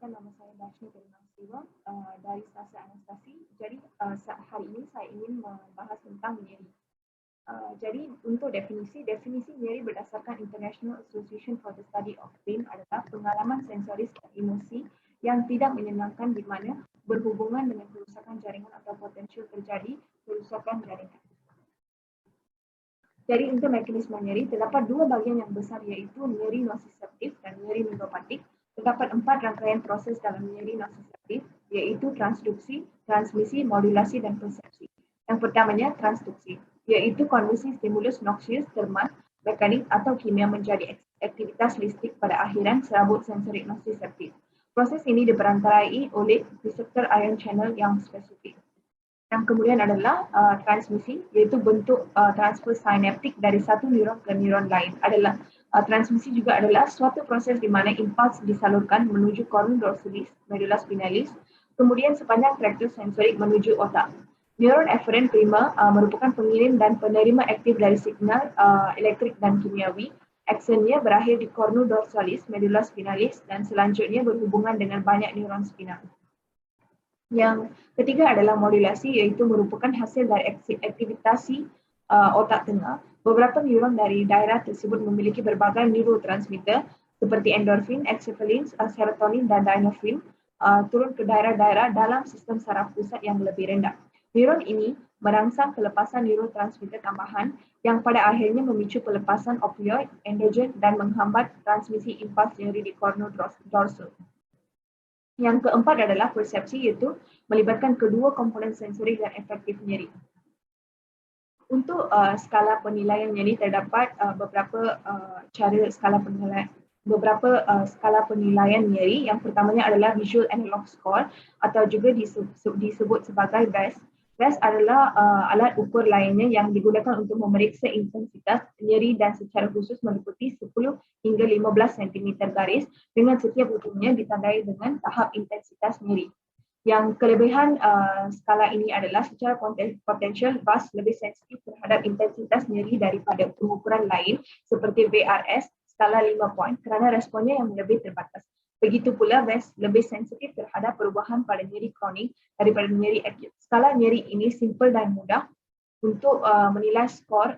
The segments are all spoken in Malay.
perkenalkan nama saya Darshni Siwa dari Sasa Anastasi. Jadi hari ini saya ingin membahas tentang nyeri. Jadi untuk definisi nyeri berdasarkan International Association for the Study of Pain adalah pengalaman sensoris dan emosi yang tidak menyenangkan di mana berhubungan dengan kerusakan jaringan atau potensial terjadi kerusakan jaringan. Jadi untuk mekanisme nyeri terdapat dua bagian yang besar iaitu nyeri nociceptif dan nyeri neuropatik. Terdapat 4 rangkaian proses dalam nyeri nociceptif iaitu transduksi, transmisi, modulasi dan persepsi. Yang pertamanya transduksi iaitu konversi stimulus noxious thermal, mekanik atau kimia menjadi aktivitas listrik pada akhiran serabut sensorik nociceptif. Proses ini diperantarai oleh reseptor ion channel yang spesifik. Yang kemudian adalah transmisi iaitu bentuk transfer sinaptik dari satu neuron ke neuron lain. Transmisi juga adalah suatu proses di mana impuls disalurkan menuju cornu dorsalis, medulla spinalis, kemudian sepanjang traktus sensorik menuju otak. Neuron efferent prima merupakan pengirim dan penerima aktif dari signal elektrik dan kimiawi. Aksonnya berakhir di cornu dorsalis, medulla spinalis dan selanjutnya berhubungan dengan banyak neuron spinal. Yang ketiga adalah modulasi iaitu merupakan hasil dari aktivitasi otak tengah. Beberapa neuron dari daerah tersebut memiliki berbagai neurotransmitter seperti endorfin, enkefalin, serotonin dan norepinefrin turun ke daerah-daerah dalam sistem saraf pusat yang lebih rendah. Neuron ini merangsang pelepasan neurotransmitter tambahan yang pada akhirnya memicu pelepasan opioid, endogen dan menghambat transmisi impuls nyeri di cornu dorsal. Yang keempat adalah persepsi iaitu melibatkan kedua komponen sensorik dan efektif nyeri. Untuk skala penilaian nyeri terdapat beberapa skala penilaian nyeri. Yang pertamanya adalah Visual Analog Score atau juga disebut sebagai VAS. VAS adalah alat ukur lainnya yang digunakan untuk memeriksa intensitas nyeri dan secara khusus meliputi 10 hingga 15 cm garis dengan setiap ujungnya ditandai dengan tahap intensitas nyeri. Yang kelebihan skala ini adalah secara potensial VAS lebih sensitif terhadap intensitas nyeri daripada pengukuran lain seperti VRS skala 5 poin kerana responnya yang lebih terbatas. Begitu pula VAS lebih sensitif terhadap perubahan pada nyeri kronik daripada nyeri akut. Skala nyeri ini simple dan mudah untuk menilai skor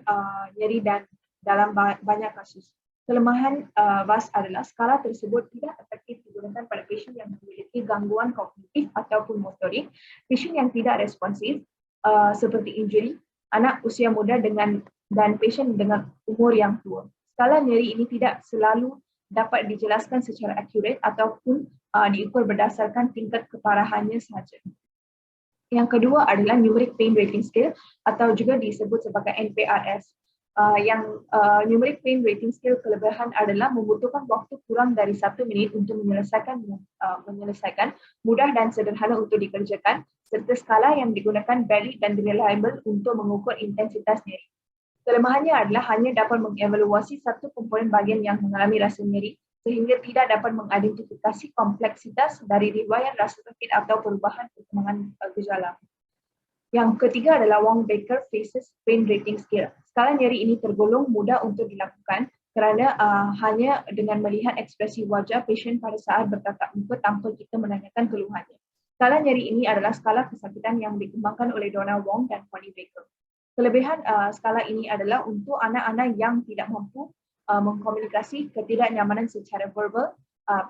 nyeri dan dalam banyak kasus. Kelemahan VAS adalah skala tersebut tidak efektif digunakan pada pasien yang memiliki gangguan kognitif ataupun motorik, pasien yang tidak responsif seperti injuri, anak usia muda dan pasien dengan umur yang tua. Skala nyeri ini tidak selalu dapat dijelaskan secara akurat ataupun diukur berdasarkan tingkat keparahannya sahaja. Yang kedua adalah Numeric Pain Rating Scale atau juga disebut sebagai NPRS. Numeric Pain Rating Scale kelebihan adalah membutuhkan waktu kurang dari 1 minit untuk menyelesaikan, mudah dan sederhana untuk dikerjakan, serta skala yang digunakan valid dan reliable untuk mengukur intensitas nyeri. Kelemahannya adalah hanya dapat mengevaluasi satu komponen bahagian yang mengalami rasa nyeri sehingga tidak dapat mengidentifikasi kompleksitas dari riwayat rasa sakit atau perubahan perkembangan gejala. Yang ketiga adalah Wong-Baker Faces Pain Rating Scale. Skala nyeri ini tergolong mudah untuk dilakukan kerana hanya dengan melihat ekspresi wajah pasien pada saat bertatap muka tanpa kita menanyakan keluhannya. Skala nyeri ini adalah skala kesakitan yang dikembangkan oleh Donna Wong dan Connie Baker. Kelebihan skala ini adalah untuk anak-anak yang tidak mampu mengkomunikasi ketidaknyamanan secara verbal,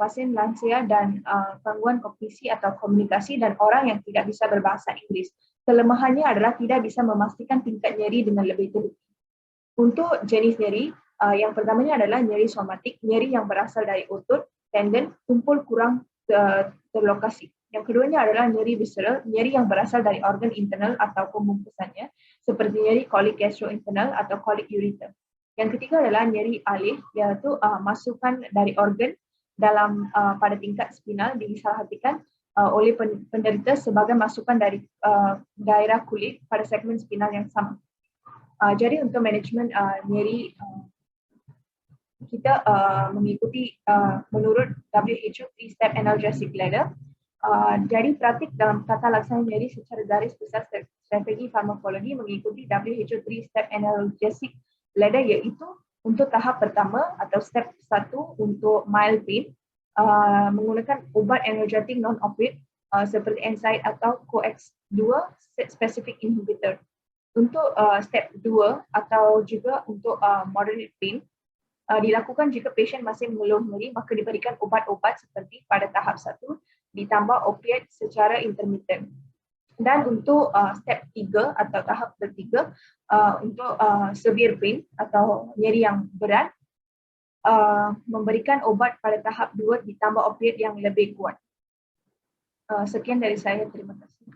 pasien lansia dan gangguan kognisi atau komunikasi dan orang yang tidak bisa berbahasa Inggeris. Kelemahannya adalah tidak bisa memastikan tingkat nyeri dengan lebih teliti. Untuk jenis nyeri, yang pertamanya adalah nyeri somatik, nyeri yang berasal dari otot, tendon, tumpul kurang terlokasi. Yang keduanya adalah nyeri visceral, nyeri yang berasal dari organ internal atau pembungkusannya, seperti nyeri kolik gastrointestinal atau kolik ureter. Yang ketiga adalah nyeri alih, iaitu masukan dari organ dalam pada tingkat spinal disalahartikan oleh penderita sebagai masukan dari daerah kulit pada segmen spinal yang sama. Jadi untuk manajemen nyeri kita mengikuti menurut WHO 3-step analgesic ladder. Jadi praktik dalam tata laksana nyeri secara garis besar strategi farmakologi mengikuti WHO 3-step analgesic ladder iaitu untuk tahap pertama atau step 1 untuk mild pain menggunakan ubat analgetik non-opioid seperti NSAID atau COX-2 specific inhibitor. Untuk step 2 atau juga untuk moderate pain, dilakukan jika pasien masih mengeluh nyeri, maka diberikan ubat-ubat seperti pada tahap 1 ditambah opioid secara intermittent. Dan untuk step 3 atau tahap ketiga, untuk severe pain atau nyeri yang berat, memberikan obat pada tahap 2 ditambah opioid yang lebih kuat. Sekian dari saya, terima kasih.